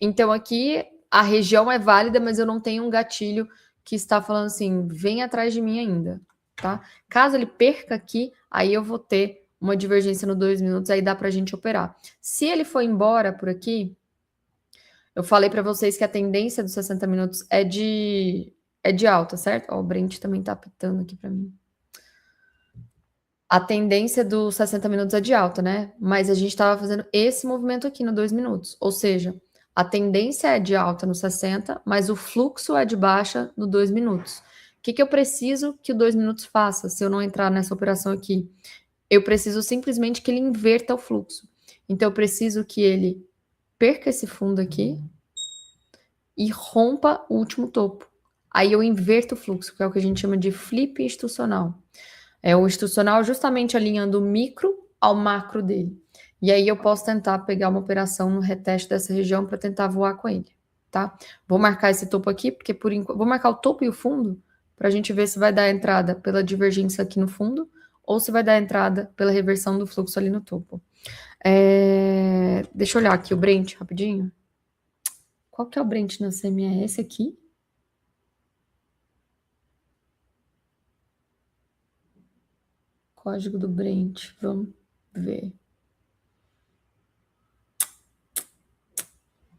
Então aqui a região é válida, mas eu não tenho um gatilho que está falando assim, vem atrás de mim ainda, tá? Caso ele perca aqui, aí eu vou ter uma divergência no 2 minutos, aí dá pra gente operar. Se ele for embora por aqui, eu falei para vocês que a tendência dos 60 minutos é de alta, certo? Ó, o Brent também tá apitando aqui para mim. A tendência dos 60 minutos é de alta, né? Mas a gente estava fazendo esse movimento aqui no 2 minutos. Ou seja, a tendência é de alta no 60, mas o fluxo é de baixa no 2 minutos. O que eu preciso que o 2 minutos faça se eu não entrar nessa operação aqui? Eu preciso simplesmente que ele inverta o fluxo. Então, eu preciso que ele perca esse fundo aqui e rompa o último topo. Aí eu inverto o fluxo, que é o que a gente chama de flip institucional. É o institucional justamente alinhando o micro ao macro dele. E aí eu posso tentar pegar uma operação no reteste dessa região para tentar voar com ele, tá? Vou marcar esse topo aqui, porque por enquanto... Vou marcar o topo e o fundo para a gente ver se vai dar entrada pela divergência aqui no fundo ou se vai dar entrada pela reversão do fluxo ali no topo. Deixa eu olhar aqui o Brent rapidinho. Qual que é o Brent na CME? Esse aqui? Código do Brent, vamos ver.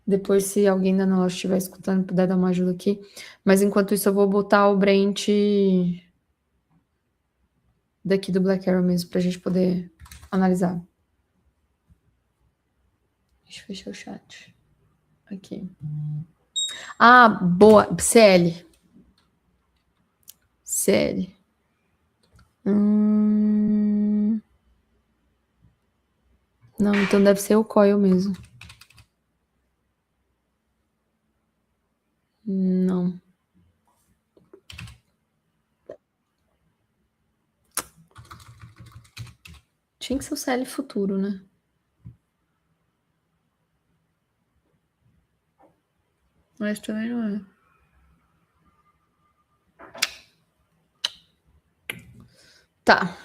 Depois, se alguém da nós estiver escutando, puder dar uma ajuda aqui. Mas enquanto isso, eu vou botar o Brent daqui do Black Arrow mesmo, para a gente poder analisar. Deixa eu fechar o chat. Aqui. Ah, boa. CL. CL. Não, então deve ser o coil mesmo. Não. Tinha que ser o CL futuro, né? Mas também não é. Tá.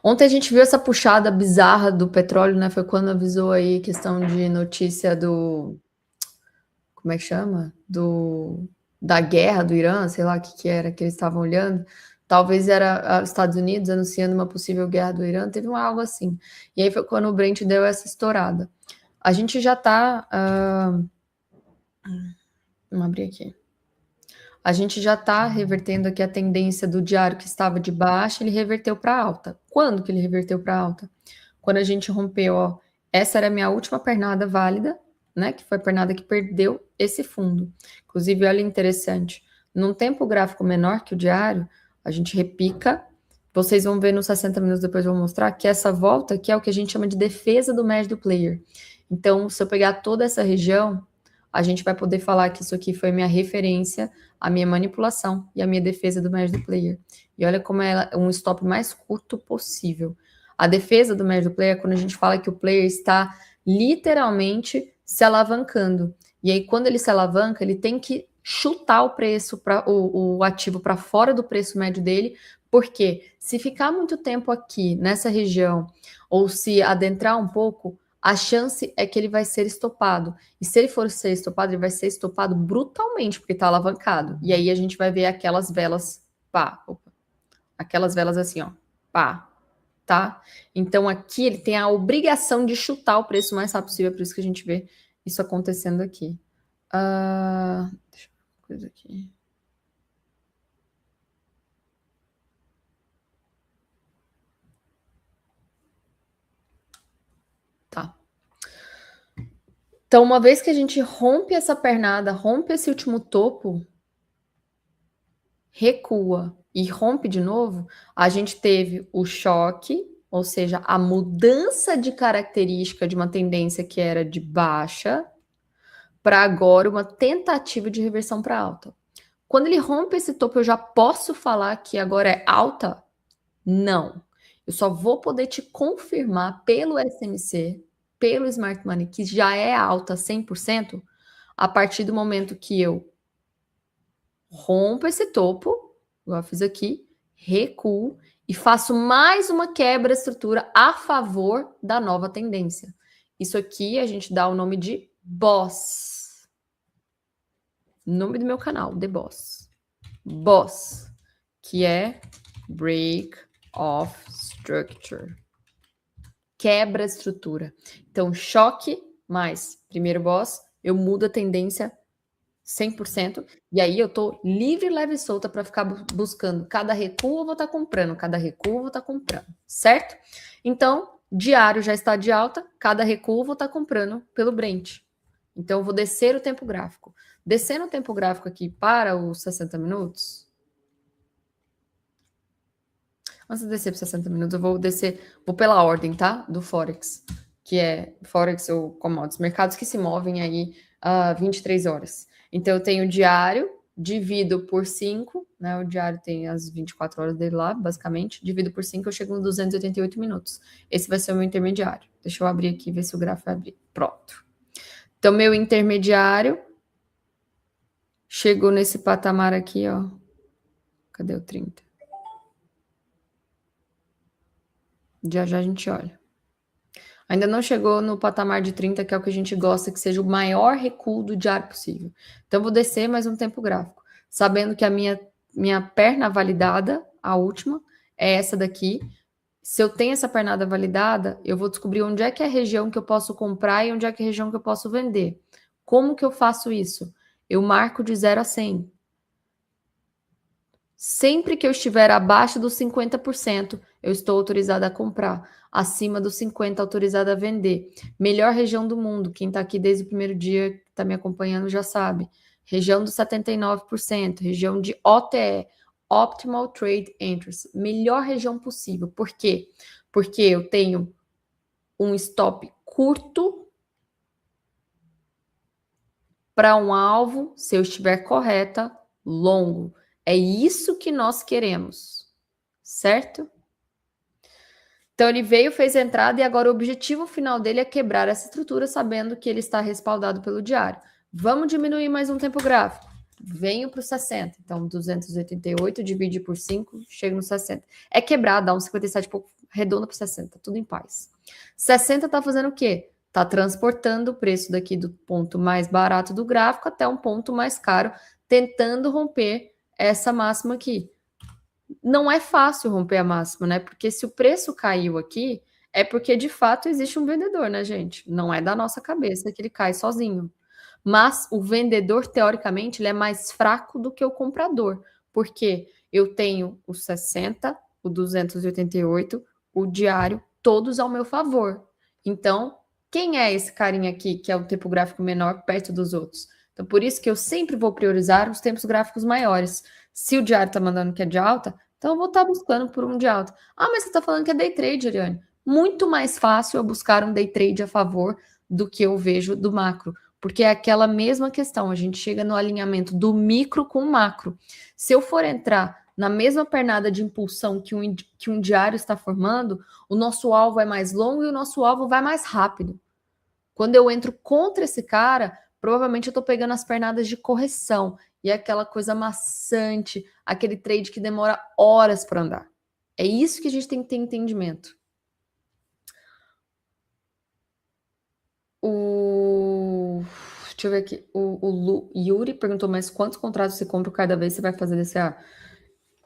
Ontem a gente viu essa puxada bizarra do petróleo, né? Foi quando avisou aí questão de notícia do... Como é que chama? Da guerra do Irã, sei lá o que era que eles estavam olhando. Talvez era os Estados Unidos anunciando uma possível guerra do Irã, teve algo assim. E aí foi quando o Brent deu essa estourada. A gente já tá... Vamos abrir aqui. A gente já está revertendo aqui a tendência do diário que estava de baixa, ele reverteu para alta. Quando que ele reverteu para alta? Quando a gente rompeu, ó, essa era a minha última pernada válida, né? Que foi a pernada que perdeu esse fundo. Inclusive, olha interessante, num tempo gráfico menor que o diário, a gente repica. Vocês vão ver nos 60 minutos, depois eu vou mostrar, que essa volta aqui é o que a gente chama de defesa do médio do player. Então, se eu pegar toda essa região, a gente vai poder falar que isso aqui foi minha referência, a minha manipulação e a minha defesa do médio do player. E olha como é um stop mais curto possível. A defesa do médio do player é quando a gente fala que o player está literalmente se alavancando. E aí, quando ele se alavanca, ele tem que chutar o preço, o ativo para fora do preço médio dele, porque se ficar muito tempo aqui nessa região, ou se adentrar um pouco, a chance é que ele vai ser estopado. E se ele for ser estopado, ele vai ser estopado brutalmente, porque está alavancado. E aí a gente vai ver aquelas velas, pá, aquelas velas assim, ó, pá, tá? Então aqui ele tem a obrigação de chutar o preço o mais rápido possível, por isso que a gente vê isso acontecendo aqui. Deixa eu ver uma coisa aqui. Tá. Então, uma vez que a gente rompe essa pernada, rompe esse último topo, recua e rompe de novo, a gente teve o choque, ou seja, a mudança de característica de uma tendência que era de baixa para agora uma tentativa de reversão para alta. Quando ele rompe esse topo, eu já posso falar que agora é alta? Não. Eu só vou poder te confirmar pelo SMC, pelo Smart Money, que já é alta 100%, a partir do momento que eu rompo esse topo, igual eu fiz aqui, recuo e faço mais uma quebra de estrutura a favor da nova tendência. Isso aqui a gente dá o nome de boss. Nome do meu canal, The Boss. Boss, que é Break of Structure. Quebra a estrutura. Então, choque mais primeiro boss, eu mudo a tendência 100%, e aí eu tô livre, leve e solta para ficar buscando. Cada recuo eu vou estar comprando, cada recuo eu vou estar comprando, certo? Então, diário já está de alta, cada recuo eu vou estar comprando pelo Brent. Então, eu vou descer o tempo gráfico. Descendo o tempo gráfico aqui para os 60 minutos. Antes de descer para 60 minutos, eu vou descer, vou pela ordem, tá? Do Forex, que é Forex ou commodities, mercados que se movem aí a 23 horas. Então, eu tenho o diário, divido por 5, né? O diário tem as 24 horas dele lá, basicamente. Divido por 5, eu chego nos 288 minutos. Esse vai ser o meu intermediário. Deixa eu abrir aqui, ver se o gráfico vai abrir. Pronto. Então, meu intermediário chegou nesse patamar aqui, ó. Cadê o 30? Já já a gente olha. Ainda não chegou no patamar de 30, que é o que a gente gosta, que seja o maior recuo do diário possível. Então, vou descer mais um tempo gráfico, sabendo que a minha perna validada, a última, é essa daqui. Se eu tenho essa pernada validada, eu vou descobrir onde é que é a região que eu posso comprar e onde é que é a região que eu posso vender. Como que eu faço isso? Eu marco de 0 a 100. Sempre que eu estiver abaixo dos 50%, eu estou autorizada a comprar. Acima dos 50%, autorizada a vender. Melhor região do mundo. Quem está aqui desde o primeiro dia, que está me acompanhando, já sabe. Região dos 79%. Região de OTE. Optimal Trade Entries. Melhor região possível. Por quê? Porque eu tenho um stop curto para um alvo, se eu estiver correta, longo. É isso que nós queremos, certo? Então ele veio, fez a entrada e agora o objetivo final dele é quebrar essa estrutura, sabendo que ele está respaldado pelo diário. Vamos diminuir mais um tempo gráfico. Venho para o 60. Então, 288 divide por 5, chega no 60. É quebrar, dá um 57 pouco, redondo para 60, tudo em paz. 60 está fazendo o quê? Está transportando o preço daqui do ponto mais barato do gráfico até um ponto mais caro, tentando romper essa máxima aqui. Não é fácil romper a máxima, né? Porque se o preço caiu aqui, é porque de fato existe um vendedor, né, gente? Não é da nossa cabeça que ele cai sozinho. Mas o vendedor, teoricamente, ele é mais fraco do que o comprador, porque eu tenho o 60, o 288, o diário, todos ao meu favor. Então, quem é esse carinha aqui que é o tempo gráfico menor perto dos outros? Então, por isso que eu sempre vou priorizar os tempos gráficos maiores. Se o diário está mandando que é de alta, então eu vou estar buscando por um de alta. Ah, mas você está falando que é day trade, Ariane. Muito mais fácil eu buscar um day trade a favor do que eu vejo do macro. Porque é aquela mesma questão, a gente chega no alinhamento do micro com o macro. Se eu for entrar na mesma pernada de impulsão que um diário está formando, o nosso alvo é mais longo e o nosso alvo vai mais rápido. Quando eu entro contra esse cara, provavelmente eu estou pegando as pernadas de correção. E é aquela coisa maçante, aquele trade que demora horas para andar. É isso que a gente tem que ter entendimento. Deixa eu ver aqui. O Yuri perguntou, mas quantos contratos você compra cada vez você vai fazer DCA?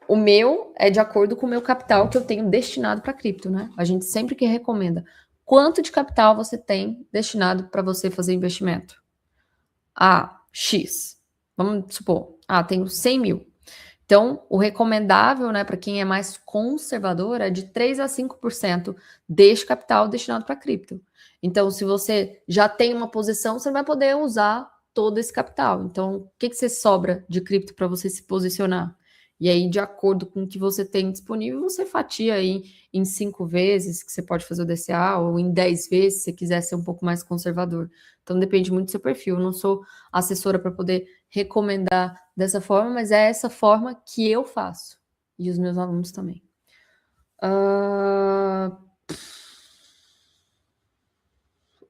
O meu é de acordo com o meu capital que eu tenho destinado para cripto, né? A gente sempre que recomenda. Quanto de capital você tem destinado para você fazer investimento? Ah, X. Vamos supor. Ah, tenho 100 mil. Então, o recomendável, né, para quem é mais conservador, é de 3 a 5% deste capital destinado para cripto. Então, se você já tem uma posição, você não vai poder usar todo esse capital. Então, o que você sobra de cripto para você se posicionar? E aí, de acordo com o que você tem disponível, você fatia aí em 5 vezes, que você pode fazer o DCA, ou em 10 vezes, se você quiser ser um pouco mais conservador. Então, depende muito do seu perfil. Eu não sou assessora para poder recomendar dessa forma, mas é essa forma que eu faço. E os meus alunos também.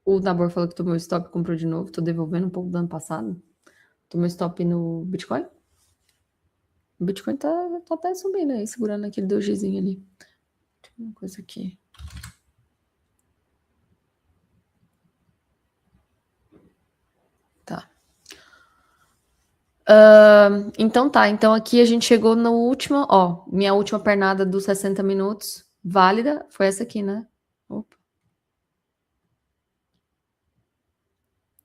O Nabor falou que tomou stop e comprou de novo. Tô devolvendo um pouco do ano passado. Tomou stop no Bitcoin. O Bitcoin tá até subindo aí, segurando aquele dojizinho ali. Deixa eu ver uma coisa aqui. Tá. Então tá, então aqui a gente chegou no último, ó, minha última pernada dos 60 minutos, válida, foi essa aqui, né? Opa.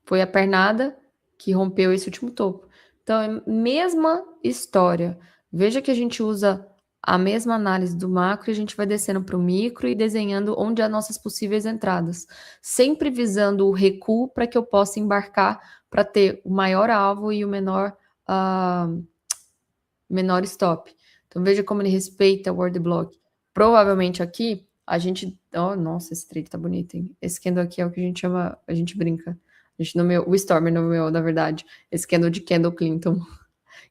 Foi a pernada que rompeu esse último topo. Então, é a mesma história. Veja que a gente usa a mesma análise do macro e a gente vai descendo para o micro e desenhando onde há nossas possíveis entradas. Sempre visando o recuo para que eu possa embarcar para ter o maior alvo e o menor stop. Então, veja como ele respeita o word block. Provavelmente aqui, a gente... Oh, nossa, esse trade tá bonito, hein? Esse candle aqui é o que a gente chama... A gente brinca. A gente nomeou... O Stormer nomeou, na verdade. Esse candle de Candle Clinton,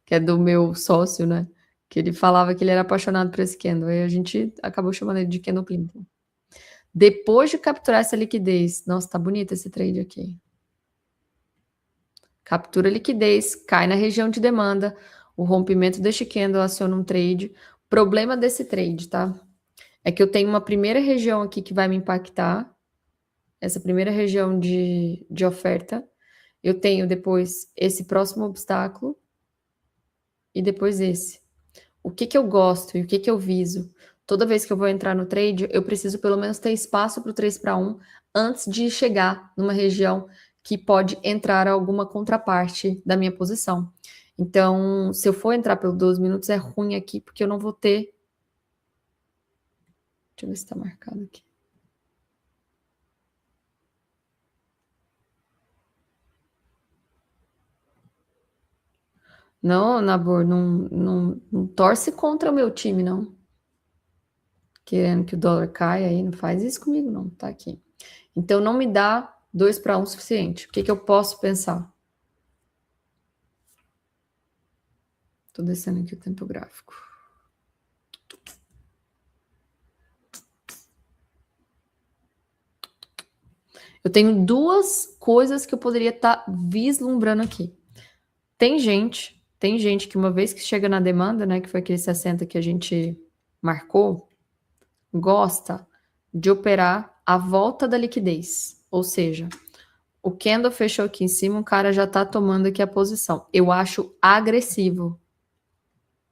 que é do meu sócio, né? Que ele falava que ele era apaixonado por esse candle. Aí a gente acabou chamando ele de Candle Clinton. Depois de capturar essa liquidez... Nossa, tá bonito esse trade aqui. Captura liquidez, cai na região de demanda, o rompimento deste candle aciona um trade. Problema desse trade, tá? É que eu tenho uma primeira região aqui que vai me impactar, essa primeira região de oferta. Eu tenho depois esse próximo obstáculo e depois esse. O que que eu gosto e o que que eu viso? Toda vez que eu vou entrar no trade, eu preciso pelo menos ter espaço para o 3 para 1 antes de chegar numa região que pode entrar alguma contraparte da minha posição. Então, se eu for entrar pelo 12 minutos, é ruim aqui, porque eu não vou ter... Deixa eu ver se está marcado aqui. Não, Nabor, não torce contra o meu time, não. Querendo que o dólar caia aí, não faz isso comigo, não. Tá aqui. Então, não me dá 2 para 1 suficiente. O que que eu posso pensar? Tô descendo aqui o tempo gráfico. Eu tenho duas coisas que eu poderia estar vislumbrando aqui. Tem gente que uma vez que chega na demanda, né, que foi aquele 60 que a gente marcou, gosta de operar a volta da liquidez. Ou seja, o candle fechou aqui em cima, o cara já tá tomando aqui a posição. Eu acho agressivo.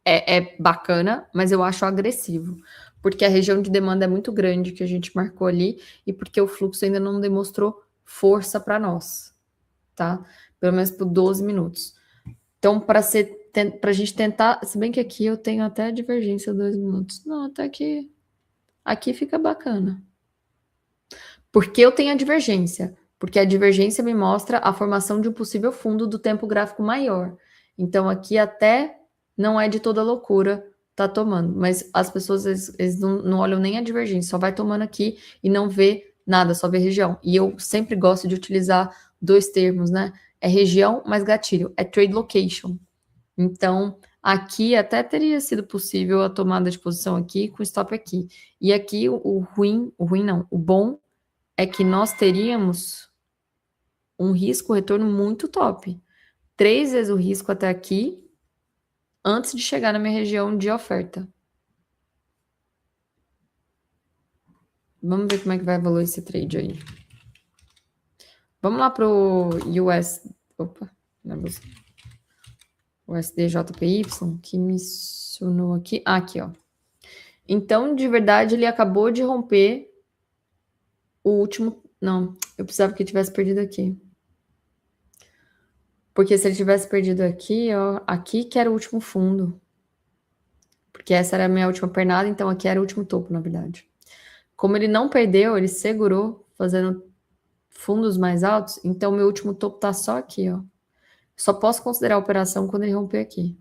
É bacana, mas eu acho agressivo. Porque a região de demanda é muito grande que a gente marcou ali e porque o fluxo ainda não demonstrou força para nós, tá? Pelo menos por 12 minutos. Então, para a gente tentar, se bem que aqui eu tenho até a divergência 2 minutos. Não, até que aqui fica bacana. Por que eu tenho a divergência? Porque a divergência me mostra a formação de um possível fundo do tempo gráfico maior. Então, aqui até não é de toda loucura tá tomando, mas as pessoas eles não olham nem a divergência, só vai tomando aqui e não vê nada, só vê região. E eu sempre gosto de utilizar dois termos, né? É região mais gatilho, é trade location. Então, aqui até teria sido possível a tomada de posição aqui com stop aqui. E aqui o ruim não, o bom é que nós teríamos um risco-retorno muito top. 3 vezes o risco até aqui, antes de chegar na minha região de oferta. Vamos ver como é que vai evoluir esse trade aí. Vamos lá pro US... Opa, não é você. O SDJPY, que mencionou aqui. Ah, aqui, ó. Então, de verdade, ele acabou de romper o último... Não, eu precisava que ele tivesse perdido aqui. Porque se ele tivesse perdido aqui, ó, aqui que era o último fundo. Porque essa era a minha última pernada, então aqui era o último topo, na verdade. Como ele não perdeu, ele segurou, fazendo fundos mais altos, então meu último topo tá só aqui, ó. Só posso considerar a operação quando ele romper aqui.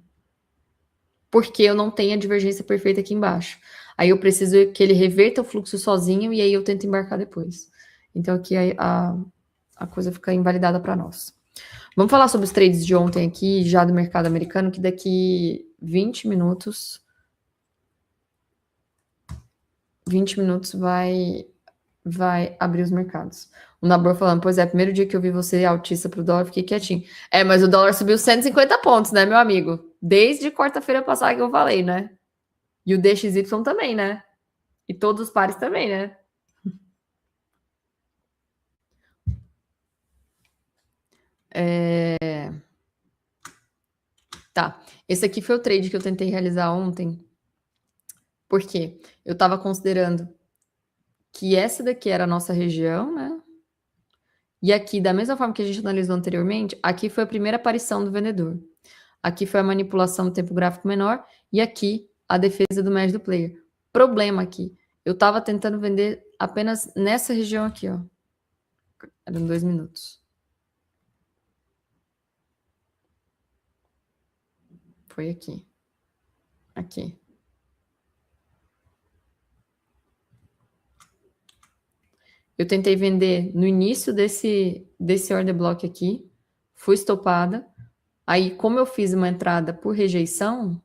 Porque eu não tenho a divergência perfeita aqui embaixo. Aí eu preciso que ele reverta o fluxo sozinho e aí eu tento embarcar depois. Então aqui a coisa fica invalidada para nós. Vamos falar sobre os trades de ontem aqui, já do mercado americano, que daqui 20 minutos vai abrir os mercados. O Nabor falando, pois é, primeiro dia que eu vi você altista pro dólar, fiquei quietinho. É, mas o dólar subiu 150 pontos, né, meu amigo? Desde quarta-feira passada que eu falei, né? E o DXY também, né? E todos os pares também, né? Tá, esse aqui foi o trade que eu tentei realizar ontem, porque eu estava considerando que essa daqui era a nossa região, né? E aqui, da mesma forma que a gente analisou anteriormente, aqui foi a primeira aparição do vendedor. Aqui foi a manipulação do tempo gráfico menor e aqui a defesa do médio do player. Problema aqui, eu estava tentando vender apenas nessa região aqui, ó. Eram 2 minutos. Foi aqui. Aqui. Eu tentei vender no início desse order block aqui, fui estopada. Aí, como eu fiz uma entrada por rejeição,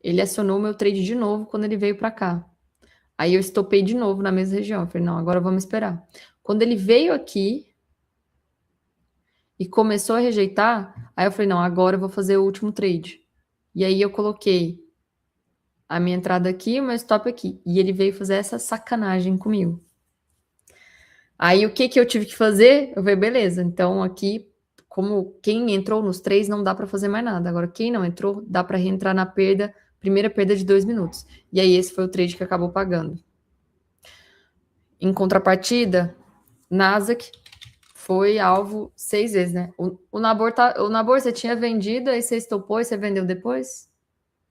ele acionou meu trade de novo quando ele veio para cá. Aí eu estopei de novo na mesma região. Eu falei, não, agora vamos esperar. Quando ele veio aqui e começou a rejeitar, aí eu falei, não, agora eu vou fazer o último trade. E aí eu coloquei a minha entrada aqui e o meu stop aqui. E ele veio fazer essa sacanagem comigo. Aí o que eu tive que fazer? Eu falei, beleza, então aqui, como quem entrou nos 3, não dá para fazer mais nada. Agora, quem não entrou, dá para reentrar na perda, primeira perda de 2 minutos. E aí esse foi o trade que acabou pagando. Em contrapartida, Nasdaq foi alvo 6 vezes, né? O Nabor, você tinha vendido, aí você estopou e você vendeu depois?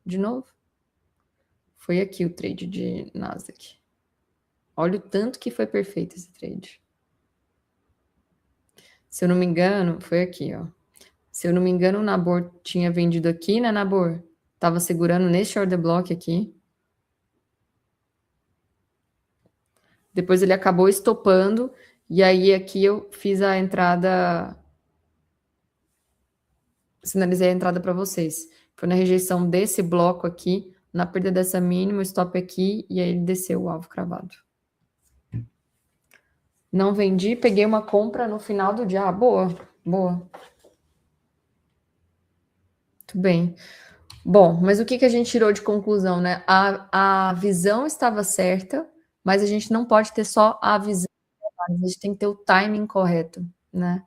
De novo? Foi aqui o trade de Nasdaq. Olha o tanto que foi perfeito esse trade. Se eu não me engano, foi aqui, ó. Se eu não me engano, o Nabor tinha vendido aqui, né, Nabor? Tava segurando nesse order block aqui. Depois ele acabou estopando. E aí aqui eu fiz a entrada... Sinalizei a entrada para vocês. Foi na rejeição desse bloco aqui, na perda dessa mínima, stop aqui, e aí ele desceu o alvo cravado. Não vendi, peguei uma compra no final do dia. Ah, boa, boa. Muito bem. Bom, mas o que a gente tirou de conclusão, né? A visão estava certa, mas a gente não pode ter só a visão, a gente tem que ter o timing correto, né?